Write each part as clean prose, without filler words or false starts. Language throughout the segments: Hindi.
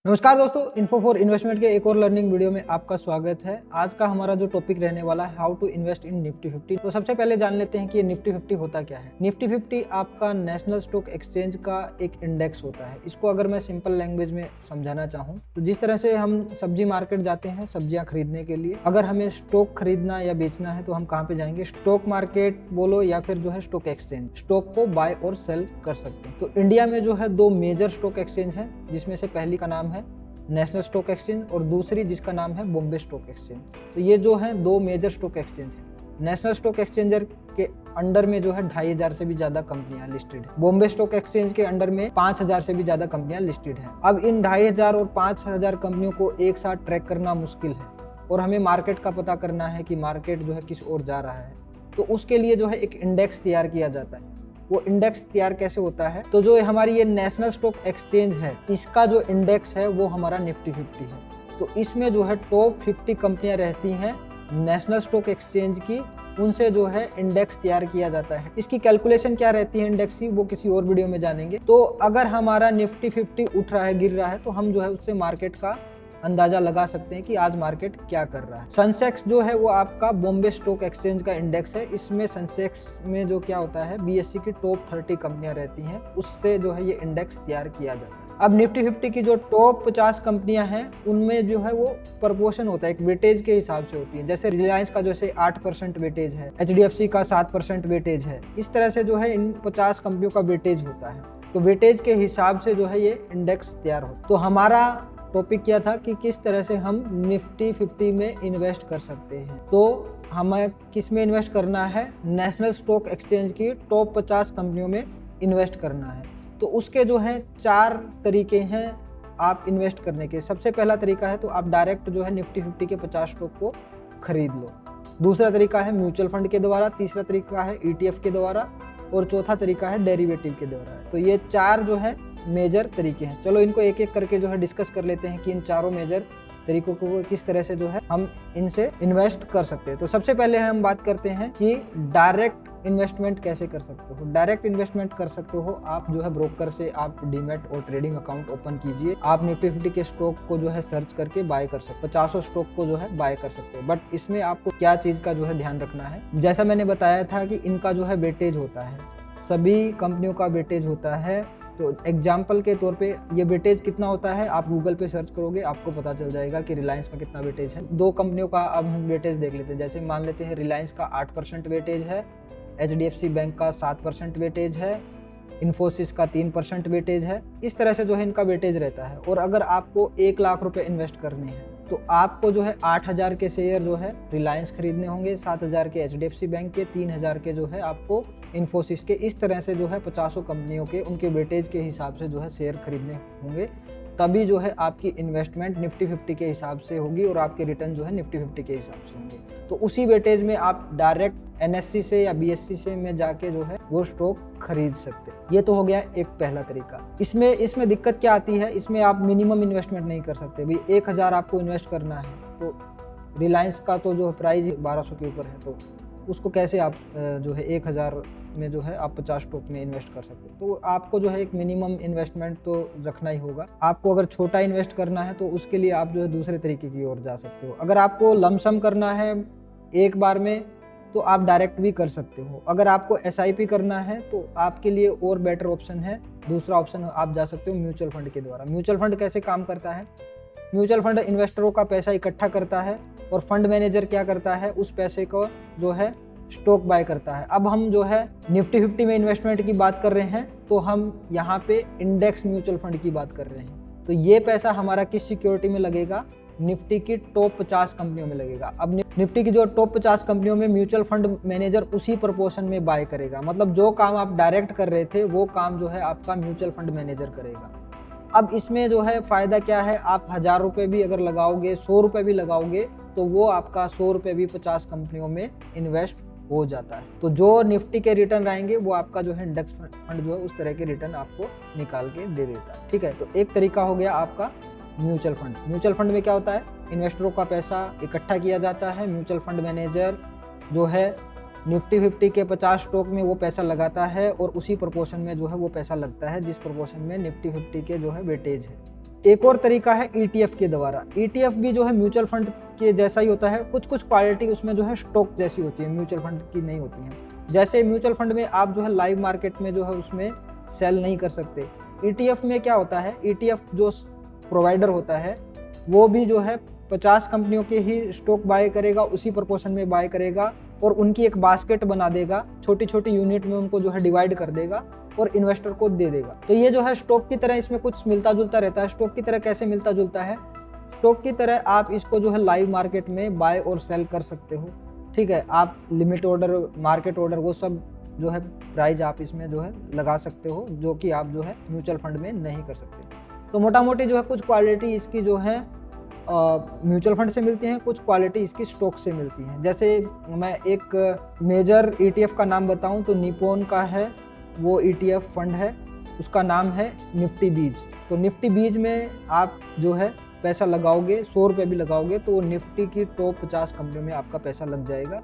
नमस्कार दोस्तों, इन्फो फॉर इन्वेस्टमेंट के एक और लर्निंग वीडियो में आपका स्वागत है। आज का हमारा जो टॉपिक रहने वाला है how to invest in Nifty 50। तो सबसे पहले जान लेते हैं कि ये निफ्टी 50 होता क्या है। निफ्टी 50 आपका नेशनल स्टॉक एक्सचेंज का एक इंडेक्स होता है। इसको अगर मैं सिंपल लैंग्वेज में समझाना चाहूँ तो जिस तरह से हम सब्जी मार्केट जाते हैं सब्जियां खरीदने के लिए, अगर हमें स्टॉक खरीदना या बेचना है तो हम कहाँ पे जाएंगे? स्टॉक मार्केट बोलो या फिर जो है स्टॉक एक्सचेंज, स्टॉक को बाय और सेल कर सकते हैं। तो इंडिया में जो है दो मेजर स्टॉक एक्सचेंज है, जिसमें से पहली का नाम है नेशनल स्टॉक एक्सचेंज और दूसरी जिसका नाम है बॉम्बे स्टॉक एक्सचेंज। तो ये जो है दो मेजर स्टॉक एक्सचेंज है। नेशनल स्टॉक एक्सचेंजर के अंडर में जो है 2500 से भी ज्यादा कंपनियां लिस्टेड है। बॉम्बे स्टॉक एक्सचेंज के अंडर में 5000 से भी ज्यादा कंपनियां लिस्टेड हैं। अब इन 2500 और 5000 कंपनियों को एक साथ ट्रैक करना मुश्किल है और हमें मार्केट का पता करना है कि मार्केट जो है किस ओर जा रहा है। तो उसके लिए जो है एक इंडेक्स तैयार किया जाता है। वो इंडेक्स तैयार कैसे होता है? तो जो हमारी ये नेशनल स्टॉक एक्सचेंज है, इसका जो इंडेक्स है वो हमारा निफ्टी 50 है। तो इसमें जो है टॉप 50 कंपनियां रहती हैं नेशनल स्टॉक एक्सचेंज की, उनसे जो है इंडेक्स तैयार किया जाता है। इसकी कैलकुलेशन क्या रहती है इंडेक्स की, वो किसी और वीडियो में जानेंगे। तो अगर हमारा निफ्टी 50 उठ रहा है, गिर रहा है, तो हम जो है उससे मार्केट का अंदाजा लगा सकते हैं कि आज मार्केट क्या कर रहा है। सेंसेक्स जो है वो आपका बॉम्बे स्टॉक एक्सचेंज का इंडेक्स है। इसमें सेंसेक्स में जो क्या होता है, बीएसई की टॉप 30 कंपनियां रहती हैं, उससे जो है ये इंडेक्स तैयार किया जाता है। अब निफ्टी 50 की जो टॉप 50 कंपनियां हैं उनमें जो है वो प्रपोर्शन होता है, एक वेटेज के हिसाब से होती है। जैसे रिलायंस का जैसे 8% वेटेज है, एचडीएफसी का 7% वेटेज है। इस तरह से जो है इन 50 कंपनियों का वेटेज होता है। तो वेटेज के हिसाब से जो है ये इंडेक्स तैयार होता है। तो हमारा टॉपिक क्या था कि किस तरह से हम निफ्टी 50 में इन्वेस्ट कर सकते हैं। तो हमें किस में इन्वेस्ट करना है? नेशनल स्टॉक एक्सचेंज की टॉप 50 कंपनियों में इन्वेस्ट करना है। तो उसके जो है 4 तरीके हैं आप इन्वेस्ट करने के। सबसे पहला तरीका है तो आप डायरेक्ट जो है निफ्टी 50 के 50 स्टॉक को खरीद लो। दूसरा तरीका है म्यूचुअल फंड के द्वारा, तीसरा तरीका है ETF के द्वारा और चौथा तरीका है डेरिवेटिव के द्वारा। तो ये 4 जो है मेजर तरीके हैं। चलो इनको एक एक करके जो है डिस्कस कर लेते हैं कि इन चारों मेजर तरीकों को किस तरह से जो है हम इनसे इन्वेस्ट कर सकते हैं। तो सबसे पहले हम बात करते हैं कि डायरेक्ट इन्वेस्टमेंट कैसे कर सकते हो। डायरेक्ट इन्वेस्टमेंट कर सकते हो आप जो है ब्रोकर से, आप डीमैट और ट्रेडिंग अकाउंट ओपन कीजिए। आप निफ्टी 50 के स्टॉक को जो है सर्च करके बाय कर सकते हो, 50 स्टॉक को जो है बाय कर सकते हो। बट इसमें आपको क्या चीज का जो है ध्यान रखना है, जैसा मैंने बताया था कि इनका जो है वेटेज होता है, सभी कंपनियों का वेटेज होता है। तो एग्जाम्पल के तौर पे ये वेटेज कितना होता है, आप गूगल पे सर्च करोगे आपको पता चल जाएगा कि रिलायंस का कितना वेटेज है। दो कंपनियों का अब हम वेटेज देख लेते हैं। जैसे मान लेते हैं रिलायंस का 8% वेटेज है, HDFC बैंक का 7% वेटेज है, इन्फोसिस का 3% वेटेज है। इस तरह से जो है इनका वेटेज रहता है। और अगर आपको 1 लाख रुपए इन्वेस्ट करने हैं तो आपको जो है 8000 के शेयर जो है रिलायंस खरीदने होंगे, 7000 के HDFC बैंक के, 3000 के जो है आपको इन्फोसिस के। इस तरह से जो है 50 कंपनियों के उनके वेटेज के हिसाब से जो है शेयर खरीदने होंगे, तभी जो है आपकी इन्वेस्टमेंट निफ्टी 50 के हिसाब से होगी और आपके रिटर्न जो है निफ्टी 50 के हिसाब से होंगे। तो उसी वेटेज में आप डायरेक्ट NSE से या BSE से में जाके जो है वो स्टॉक खरीद सकते हैं। ये तो हो गया एक पहला तरीका। इसमें दिक्कत क्या आती है, इसमें आप मिनिमम इन्वेस्टमेंट नहीं कर सकते। भाई 1000 आपको इन्वेस्ट करना है, तो रिलायंस का तो जो प्राइस 1200 के ऊपर है, तो उसको कैसे आप जो है 1000 में जो है आप 50 स्टॉक में इन्वेस्ट कर सकते हो। तो आपको जो है एक मिनिमम इन्वेस्टमेंट तो रखना ही होगा। आपको अगर छोटा इन्वेस्ट करना है तो उसके लिए आप जो है दूसरे तरीके की ओर जा सकते हो। अगर आपको लमसम करना है एक बार में तो आप डायरेक्ट भी कर सकते हो। अगर आपको SIP करना है तो आपके लिए और बेटर ऑप्शन है, दूसरा ऑप्शन आप जा सकते हो म्यूचुअल फंड के द्वारा। म्यूचुअल फंड कैसे काम करता है? म्यूचुअल फंड इन्वेस्टरों का पैसा इकट्ठा करता है और फंड मैनेजर क्या करता है, उस पैसे को जो है स्टॉक बाय करता है। अब हम जो है निफ्टी 50 में इन्वेस्टमेंट की बात कर रहे हैं तो हम यहाँ पे इंडेक्स म्यूचुअल फंड की बात कर रहे हैं। तो ये पैसा हमारा किस सिक्योरिटी में लगेगा? निफ्टी की टॉप 50 कंपनियों में लगेगा। अब निफ्टी की जो टॉप 50 कंपनियों में म्यूचुअल फंड मैनेजर उसी प्रोपोर्शन में बाय करेगा। मतलब जो काम आप डायरेक्ट कर रहे थे वो काम जो है आपका म्यूचुअल फंड मैनेजर करेगा। अब इसमें जो है फायदा क्या है, आप 1000 रुपये भी अगर लगाओगे, 100 रुपये भी लगाओगे, तो वो आपका 100 रुपये भी 50 कंपनियों में इन्वेस्ट हो जाता है। तो जो निफ्टी के रिटर्न आएंगे वो आपका जो है इंडेक्स फंड जो है उस तरह के रिटर्न आपको निकाल के दे देता है। ठीक है, तो एक तरीका हो गया आपका म्यूचुअल फंड। म्यूचुअल फंड में क्या होता है, इन्वेस्टरों का पैसा इकट्ठा किया जाता है, म्यूचुअल फंड मैनेजर जो है निफ्टी 50 के 50 स्टॉक में वो पैसा लगाता है और उसी प्रोपोर्शन में जो है वो पैसा लगता है जिस प्रोपोर्शन में निफ्टी 50 के जो है वेटेज है। एक और तरीका है ETF के द्वारा। ETF भी जो है म्यूचुअल फंड के जैसा ही होता है, कुछ कुछ क्वालिटी उसमें जो है स्टॉक जैसी होती है, म्यूचुअल फंड की नहीं होती है। जैसे म्यूचुअल फंड में आप जो है लाइव मार्केट में जो है उसमें सेल नहीं कर सकते। ETF में क्या होता है, ETF जो प्रोवाइडर होता है वो भी जो है 50 कंपनियों के ही स्टॉक बाय करेगा, उसी प्रोपोर्शन में बाय करेगा और उनकी एक बास्केट बना देगा, छोटी छोटी यूनिट में उनको जो है डिवाइड कर देगा और इन्वेस्टर को दे देगा। तो ये जो है स्टॉक की तरह इसमें कुछ मिलता जुलता रहता है। स्टॉक की तरह कैसे मिलता जुलता है, स्टॉक की तरह आप इसको जो है लाइव मार्केट में बाय और सेल कर सकते हो। ठीक है, आप लिमिट ऑर्डर, मार्केट ऑर्डर, वो सब जो है प्राइस आप इसमें जो है लगा सकते हो, जो कि आप जो है म्यूचुअल फंड में नहीं कर सकते। तो मोटा मोटी जो है कुछ क्वालिटी इसकी जो है म्यूचुअल फंड से मिलती हैं, कुछ क्वालिटी इसकी स्टॉक से मिलती हैं। जैसे मैं एक मेजर ETF का नाम बताऊं तो निप्पॉन का है वो ETF फंड है, उसका नाम है निफ्टी बीज। तो निफ्टी बीज में आप जो है पैसा लगाओगे, 100 रुपये भी लगाओगे तो निफ्टी की टॉप 50 कंपनियों में आपका पैसा लग जाएगा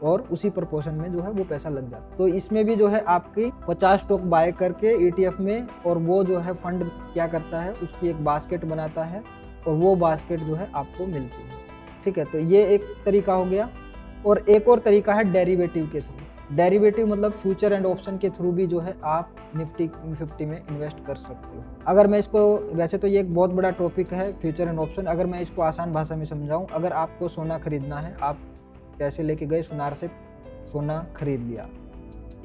और उसी प्रोपोर्शन में जो है वो पैसा लग जाता है। तो इसमें भी जो है आपकी 50 स्टॉक बाय करके ETF में, और वो जो है फंड क्या करता है, उसकी एक बास्केट बनाता है और वो बास्केट जो है आपको मिलती है। ठीक है, तो ये एक तरीका हो गया। और एक और तरीका है डेरिवेटिव के थ्रू। डेरिवेटिव मतलब फ्यूचर एंड ऑप्शन के थ्रू भी जो है आप निफ्टी 50 में इन्वेस्ट कर सकते हो। अगर मैं इसको, वैसे तो ये एक बहुत बड़ा टॉपिक है फ्यूचर एंड ऑप्शन, अगर मैं इसको आसान भाषा में समझाऊं, अगर आपको सोना खरीदना है, आप पैसे लेके गए, सुनार से सोना खरीद लिया,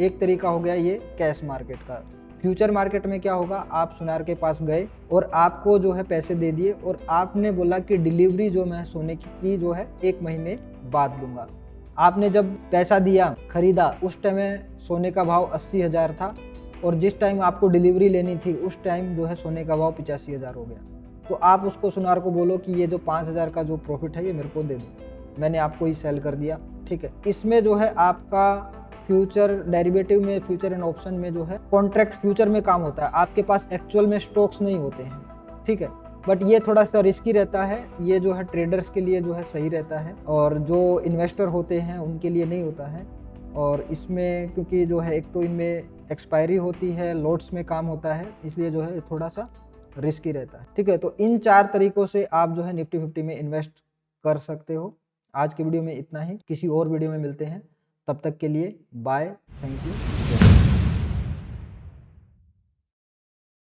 एक तरीका हो गया ये कैश मार्केट का। फ्यूचर मार्केट में क्या होगा, आप सुनार के पास गए और आपको जो है पैसे दे दिए और आपने बोला कि डिलीवरी जो मैं सोने की जो है 1 महीने बाद लूँगा। आपने जब पैसा दिया, खरीदा, उस टाइम सोने का भाव 80,000 था और जिस टाइम आपको डिलीवरी लेनी थी उस टाइम जो है सोने का भाव 85,000 हो गया। तो आप उसको सुनार को बोलो कि ये जो 5,000 का जो प्रॉफिट है ये मेरे को दे दो, मैंने आपको ही सेल कर दिया। ठीक है, इसमें जो है आपका फ्यूचर डेरिवेटिव में, फ्यूचर एंड ऑप्शन में जो है कॉन्ट्रैक्ट फ्यूचर में काम होता है, आपके पास एक्चुअल में स्टॉक्स नहीं होते हैं। ठीक है, बट ये थोड़ा सा रिस्की रहता है, ये जो है ट्रेडर्स के लिए जो है सही रहता है और जो इन्वेस्टर होते हैं उनके लिए नहीं होता है। और इसमें क्योंकि जो है एक तो इनमें एक्सपायरी होती है, लॉट्स में काम होता है, इसलिए जो है थोड़ा सा रिस्की रहता है। ठीक है, तो इन 4 तरीकों से आप जो है निफ्टी 50 में इन्वेस्ट कर सकते हो। आज की वीडियो में इतना ही, किसी और वीडियो में मिलते हैं, तब तक के लिए बाय, थैंक यू।